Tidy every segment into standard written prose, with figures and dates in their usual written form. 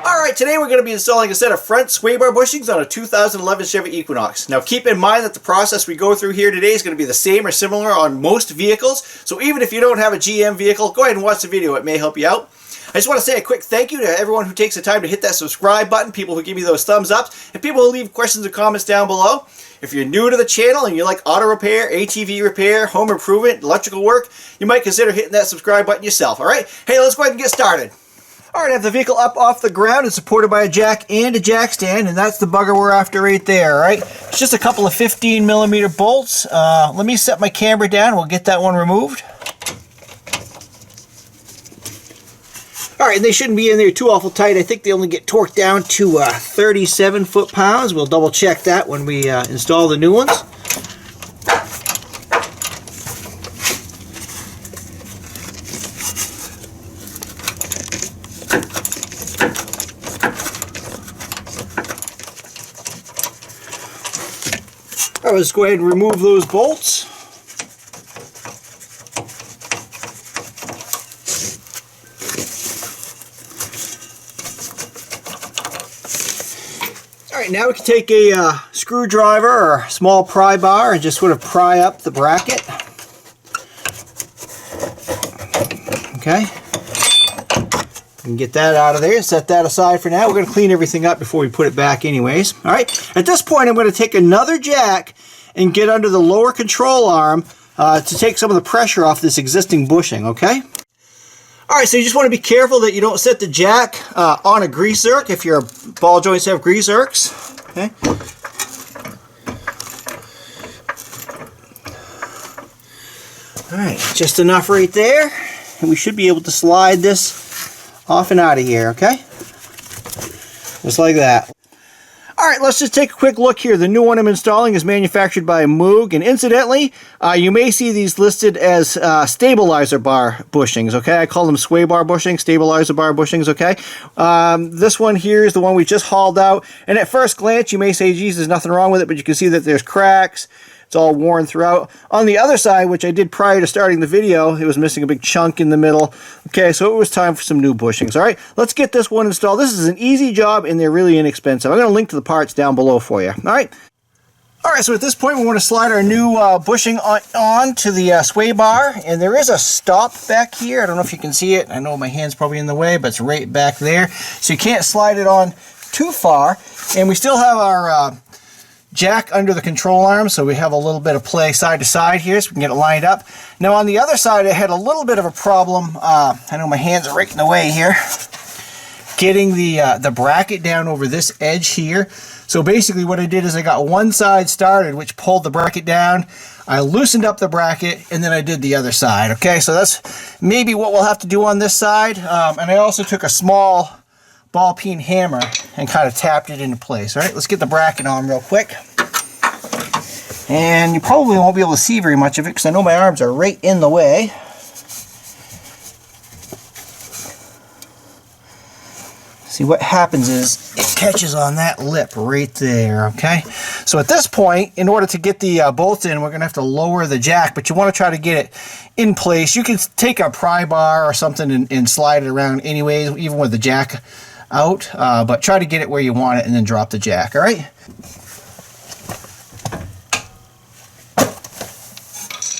Alright, today we're going to be installing a set of front sway bar bushings on a 2011 Chevy Equinox. Now keep in mind that the process we go through here today is going to be the same or similar on most vehicles, so even if you don't have a GM vehicle, go ahead and watch the video, it may help you out. I just want to say a quick thank you to everyone who takes the time to hit that subscribe button, people who give me those thumbs ups, and people who leave questions or comments down below. If you're new to the channel and you like auto repair, ATV repair, home improvement, electrical work, you might consider hitting that subscribe button yourself, alright? Hey, let's go ahead and get started. Alright, I have the vehicle up off the ground and supported by a jack and a jack stand, and that's the bugger we're after right there, alright? It's just a couple of 15mm bolts. Let me set my camera down, we'll get that one removed. Alright, and they shouldn't be in there too awful tight. I think they only get torqued down to 37 foot-pounds. We'll double check that when we install the new ones. Alright, let's go ahead and remove those bolts. Alright, now we can take a screwdriver or a small pry bar and just sort of pry up the bracket. Okay. We can get that out of there and set that aside for now. We're going to clean everything up before we put it back anyways. Alright, at this point I'm going to take another jack and get under the lower control arm to take some of the pressure off this existing bushing, okay? Alright, so you just want to be careful that you don't set the jack on a grease zerk if your ball joints have grease zerks. Okay. Alright, just enough right there. And we should be able to slide this off and out of here, okay? Just like that. Alright, let's just take a quick look here. The new one I'm installing is manufactured by Moog, and incidentally, you may see these listed as stabilizer bar bushings, okay? I call them sway bar bushings, stabilizer bar bushings, okay? This one here is the one we just hauled out, and at first glance you may say, geez, there's nothing wrong with it, but you can see that there's cracks. It's all worn throughout. On the other side, which I did prior to starting the video, it was missing a big chunk in the middle. Okay, so it was time for some new bushings. All right, let's get this one installed. This is an easy job, and they're really inexpensive. I'm going to link to the parts down below for you. All right. All right, so at this point, we want to slide our new bushing on to the sway bar, and there is a stop back here. I don't know if you can see it. I know my hand's probably in the way, but it's right back there. So you can't slide it on too far, and we still have our jack under the control arm, so we have a little bit of play side to side here so we can get it lined up. Now on the other side I had a little bit of a problem. I know my hands are right in the way here, getting the bracket down over this edge here. So basically what I did is I got one side started, which pulled the bracket down. I loosened up the bracket and then I did the other side. Okay, so that's maybe what we'll have to do on this side. And I also took a small ball peen hammer and kind of tapped it into place. All right, let's get the bracket on real quick. And you probably won't be able to see very much of it because I know my arms are right in the way. See, what happens is it catches on that lip right there, okay? So at this point, in order to get the bolts in, we're going to have to lower the jack, but you want to try to get it in place. You can take a pry bar or something and slide it around anyways, even with the jack out, but try to get it where you want it and then drop the jack, all right?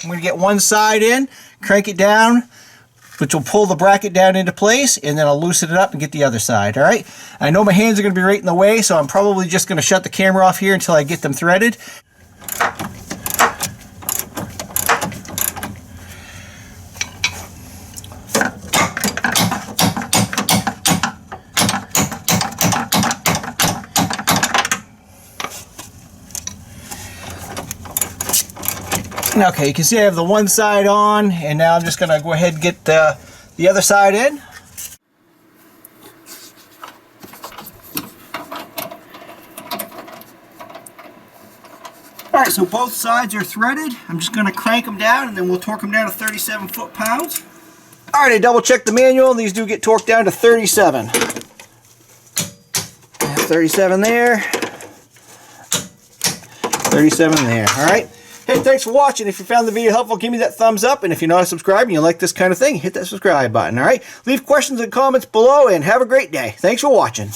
I'm going to get one side in, crank it down, which will pull the bracket down into place, and then I'll loosen it up and get the other side, all right? I know my hands are going to be right in the way, so I'm probably just going to shut the camera off here until I get them threaded. Okay, you can see I have the one side on, and now I'm just going to go ahead and get the other side in. Alright, so both sides are threaded. I'm just going to crank them down, and then we'll torque them down to 37 foot-pounds. Alright, I double-checked the manual, and these do get torqued down to 37. 37 there. 37 there. Alright. Hey, thanks for watching. If you found the video helpful, give me that thumbs up. And if you're not subscribed and you like this kind of thing, hit that subscribe button, all right? Leave questions and comments below, and have a great day. Thanks for watching.